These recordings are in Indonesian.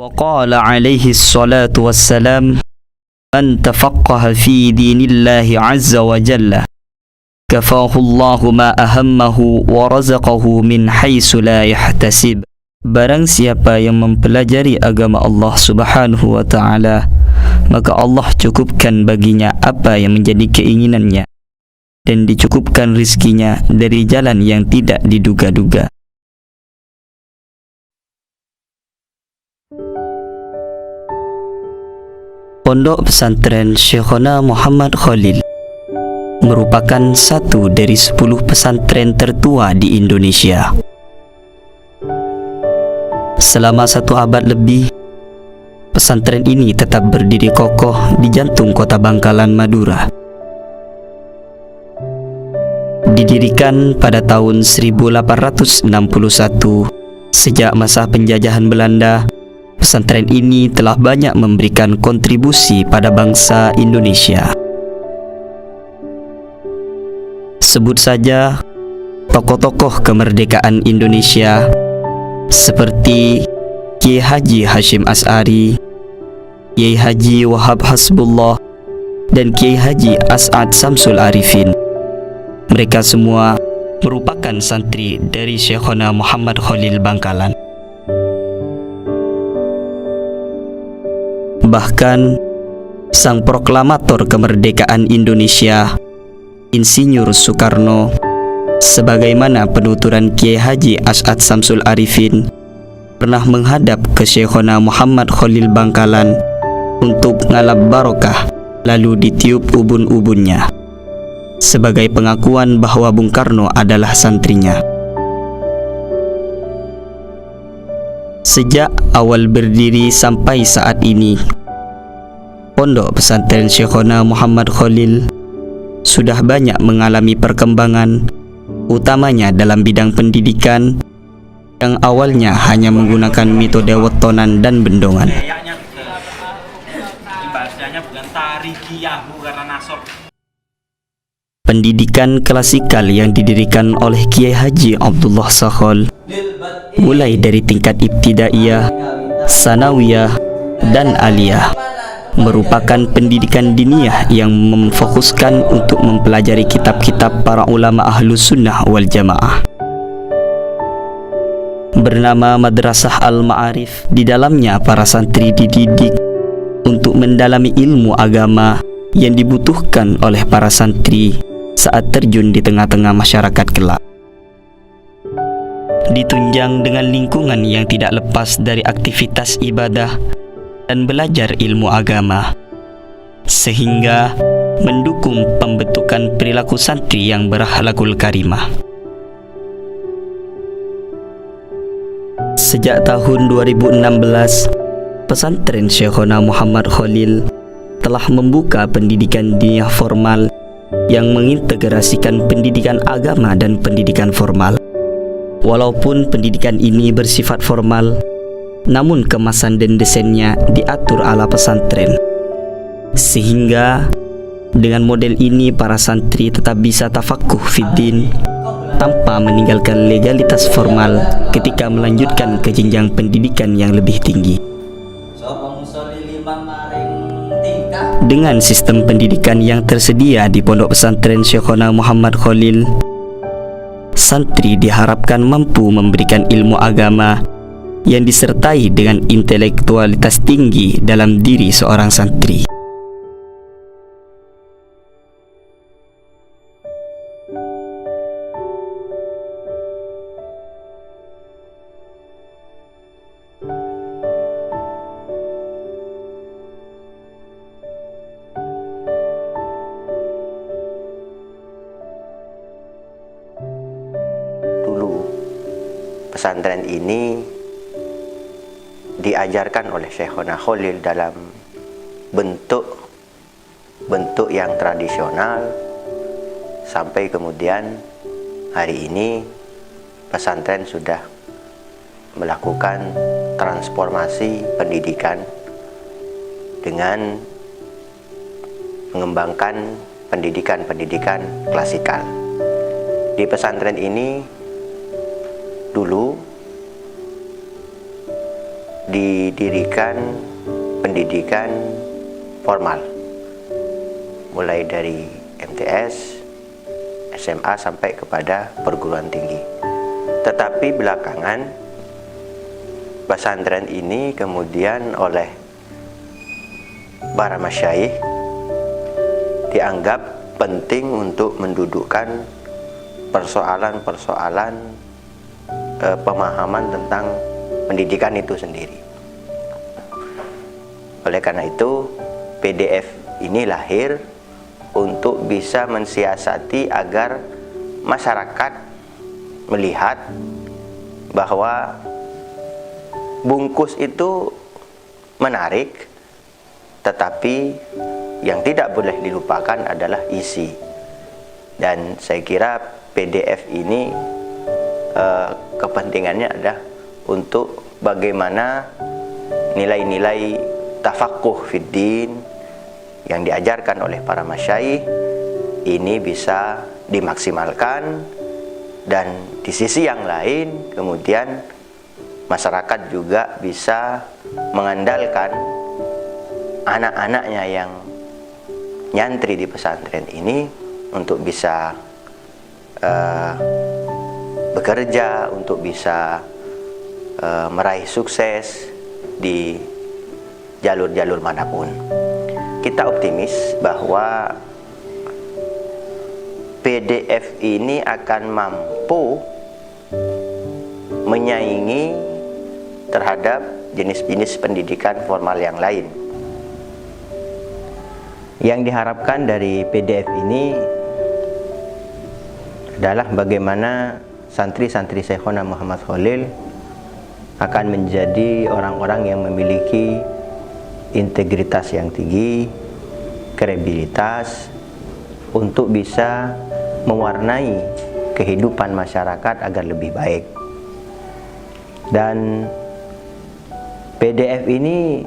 وقال عليه الصلاة والسلام من تفقه في دين الله عز وجل كفاه الله ما أهمه ورزقه من حيث لا يحتسب. Barang siapa yang mempelajari agama Allah Subhanahu wa Ta'ala, maka Allah cukupkan baginya apa yang menjadi keinginannya dan dicukupkan rizkinya dari jalan yang tidak diduga-duga. Pondok Pesantren Syekhona Muhammad Khalil merupakan satu dari 10 pesantren tertua di Indonesia. Selama 1 abad lebih, pesantren ini tetap berdiri kokoh di jantung kota Bangkalan, Madura. Didirikan pada tahun 1861, sejak masa penjajahan Belanda, pesantren ini telah banyak memberikan kontribusi pada bangsa Indonesia. Sebut saja tokoh-tokoh kemerdekaan Indonesia seperti Kiai Haji Hashim Asy'ari, Kiai Haji Wahab Hasbullah, dan Kiai Haji As'ad Samsul Arifin. Mereka semua merupakan santri dari Syekhona Muhammad Khalil Bangkalan. Bahkan sang proklamator kemerdekaan Indonesia, Insinyur Soekarno, sebagaimana penuturan Kiai Haji As'ad Samsul Arifin, pernah menghadap ke Syekhona Muhammad Khalil Bangkalan untuk ngalap barokah, lalu ditiup ubun-ubunnya sebagai pengakuan bahwa Bung Karno adalah santrinya. Sejak awal berdiri sampai saat ini, Pondok Pesantren Syekhona Muhammad Khalil sudah banyak mengalami perkembangan, utamanya dalam bidang pendidikan yang awalnya hanya menggunakan metode wetonan dan bendongan. Pendidikan klasikal yang didirikan oleh Kiai Haji Abdullah Sakhol, mulai dari tingkat ibtidaiyah, sanawiyah, dan aliyah, merupakan pendidikan diniyah yang memfokuskan untuk mempelajari kitab-kitab para ulama Ahlus Sunnah wal Jamaah. Bernama Madrasah Al-Ma'arif, di dalamnya para santri dididik untuk mendalami ilmu agama yang dibutuhkan oleh para santri saat terjun di tengah-tengah masyarakat kelak. Ditunjang dengan lingkungan yang tidak lepas dari aktivitas ibadah dan belajar ilmu agama, sehingga mendukung pembentukan perilaku santri yang berakhlakul karimah. Sejak tahun 2016, pesantren Syekhona Muhammad Khalil telah membuka pendidikan diniyah formal yang mengintegrasikan pendidikan agama dan pendidikan formal. Walaupun pendidikan ini bersifat formal, namun kemasan dan desainnya diatur ala pesantren, sehingga dengan model ini para santri tetap bisa tafakuh fiddin tanpa meninggalkan legalitas formal ketika melanjutkan ke jenjang pendidikan yang lebih tinggi. Dengan sistem pendidikan yang tersedia di Pondok Pesantren Syekhona Muhammad Khalil, santri diharapkan mampu memberikan ilmu agama yang disertai dengan intelektualitas tinggi dalam diri seorang santri. pesantren ini diajarkan oleh Syekhona Khalil dalam bentuk yang tradisional, sampai kemudian hari ini pesantren sudah melakukan transformasi pendidikan dengan mengembangkan pendidikan klasikal. Di pesantren ini dulu didirikan pendidikan formal, mulai dari MTS, SMA sampai kepada perguruan tinggi. Tetapi belakangan pesantren ini kemudian oleh para masyayikh dianggap penting untuk mendudukkan persoalan-persoalan pemahaman tentang pendidikan itu sendiri. Oleh karena itu, PDF ini lahir untuk bisa mensiasati agar masyarakat melihat bahwa bungkus itu menarik, tetapi yang tidak boleh dilupakan adalah isi. Dan saya kira PDF ini kepentingannya adalah untuk bagaimana nilai-nilai tafaqquh fiddin yang diajarkan oleh para masyayikh ini bisa dimaksimalkan, dan di sisi yang lain kemudian masyarakat juga bisa mengandalkan anak-anaknya yang nyantri di pesantren ini untuk bisa bekerja, untuk bisa meraih sukses di jalur-jalur manapun. Kita optimis bahwa PDF ini akan mampu menyaingi terhadap jenis-jenis pendidikan formal yang lain. Yang diharapkan dari PDF ini adalah bagaimana santri-santri Syekhona Muhammad Khalil akan menjadi orang-orang yang memiliki integritas yang tinggi, kredibilitas, untuk bisa mewarnai kehidupan masyarakat agar lebih baik. Dan PDF ini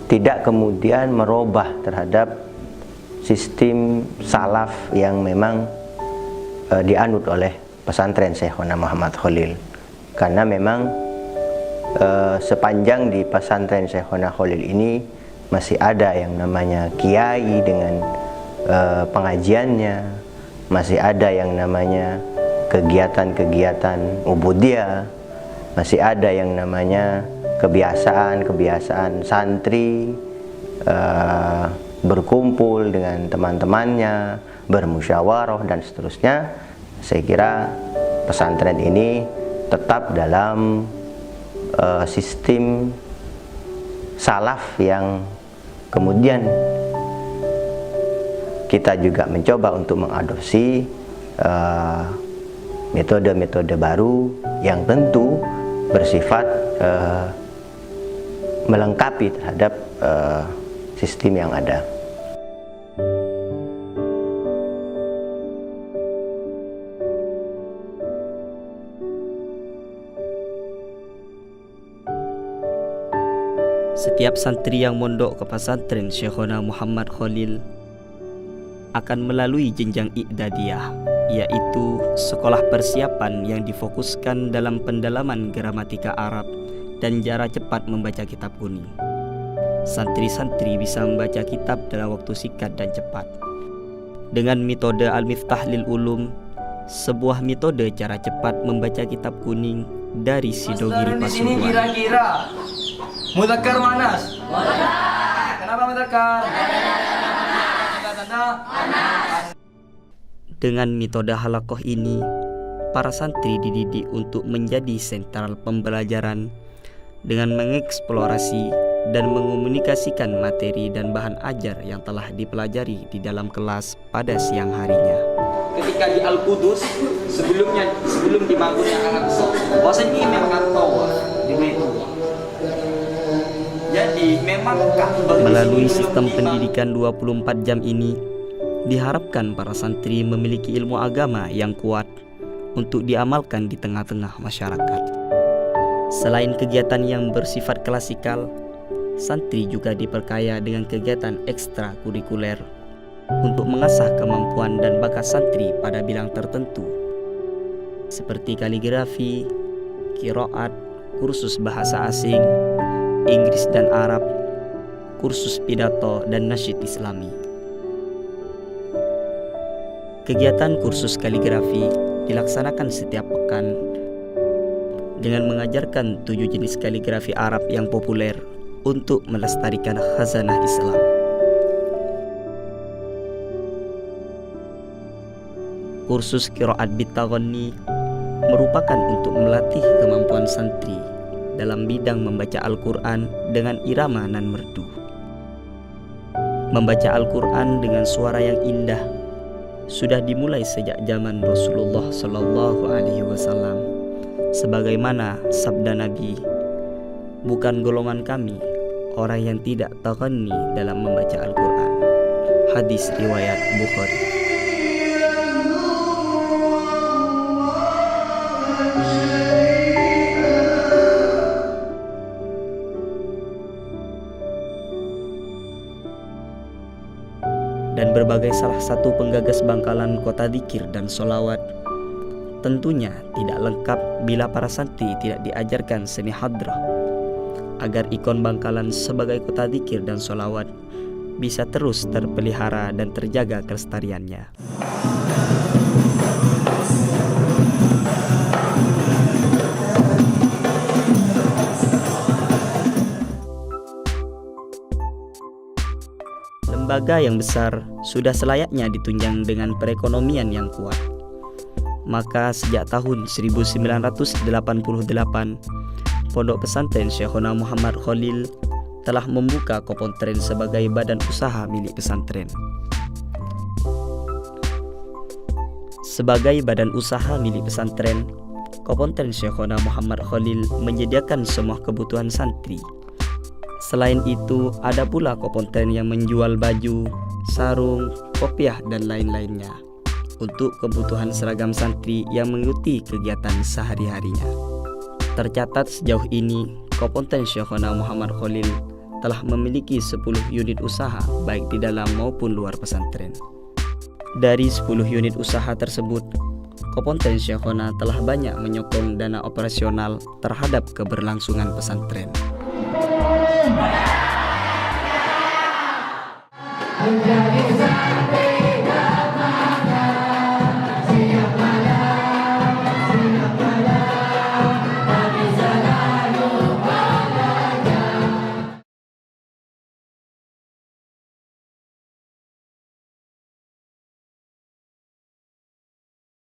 tidak kemudian merubah terhadap sistem salaf yang memang dianut oleh pesantren Syekhona Muhammad Khalil. Karena memang sepanjang di pesantren Syekhona Khalil ini masih ada yang namanya kiai dengan pengajiannya, masih ada yang namanya kegiatan-kegiatan ubudiyah, masih ada yang namanya kebiasaan santri berkumpul dengan teman-temannya, bermusyawarah dan seterusnya. Saya kira pesantren ini tetap dalam sistem salaf yang kemudian kita juga mencoba untuk mengadopsi metode-metode baru yang tentu bersifat melengkapi terhadap sistem yang ada. Setiap santri yang mondok ke pesantren Syekhona Muhammad Khalil akan melalui jenjang i'dadiyah, yaitu sekolah persiapan yang difokuskan dalam pendalaman gramatika Arab dan jarak cepat membaca kitab kuning. Santri-santri bisa membaca kitab dalam waktu singkat dan cepat. Dengan metode Al-Miftah lil Ulum, sebuah metode cara cepat membaca kitab kuning dari Sidogiri Di sini Pasuruan. kira-kira mudzakkar muannas. Kenapa mudzakkar? Tanda-tanda Dengan metode halakoh ini, para santri dididik untuk menjadi sentral pembelajaran dengan mengeksplorasi dan mengomunikasikan materi dan bahan ajar yang telah dipelajari di dalam kelas pada siang harinya. Ketika di Al-Qudus sebelum dibangunnya Al-Aqsa, bahwasanya ini memang At-Tawah di Metua. Jadi memang melalui sistem pendidikan 24 jam ini diharapkan para santri memiliki ilmu agama yang kuat untuk diamalkan di tengah-tengah masyarakat. Selain kegiatan yang bersifat klasikal, santri juga diperkaya dengan kegiatan ekstrakurikuler untuk mengasah kemampuan dan bakat santri pada bidang tertentu seperti kaligrafi, qiraat, kursus bahasa asing, Inggris dan Arab, kursus pidato dan nasyid Islami. Kegiatan kursus kaligrafi dilaksanakan setiap pekan dengan mengajarkan 7 jenis kaligrafi Arab yang populer untuk melestarikan khazanah Islam. Kursus qiraat bitaghanni merupakan untuk melatih kemampuan santri dalam bidang membaca Al-Quran dengan irama nan merdu. Membaca Al-Quran dengan suara yang indah sudah dimulai sejak zaman Rasulullah Sallallahu Alaihi Wasallam, sebagaimana sabda Nabi, "Bukan golongan kami orang yang tidak taghanni dalam membaca Al-Quran." Hadis riwayat Bukhari. Dan berbagai salah satu penggagas Bangkalan Kota Dzikir dan Sholawat tentunya tidak lengkap bila para santri tidak diajarkan seni hadrah, agar ikon Bangkalan sebagai kota dzikir dan sholawat bisa terus terpelihara dan terjaga kelestariannya. Lembaga yang besar sudah selayaknya ditunjang dengan perekonomian yang kuat. Maka sejak tahun 1988, Pondok Pesantren Syekhona Muhammad Khalil telah membuka Kopontren sebagai badan usaha milik pesantren. Sebagai badan usaha milik pesantren, Kopontren Syekhona Muhammad Khalil menyediakan semua kebutuhan santri. Selain itu, ada pula Kopontren yang menjual baju, sarung, kopiah, dan lain-lainnya untuk kebutuhan seragam santri yang mengikuti kegiatan sehari-harinya. Tercatat sejauh ini, Kopontren Syekhona Muhammad Khalil telah memiliki 10 unit usaha baik di dalam maupun luar pesantren. Dari 10 unit usaha tersebut, Kopontren Syekhona telah banyak menyokong dana operasional terhadap keberlangsungan pesantren. Menjadi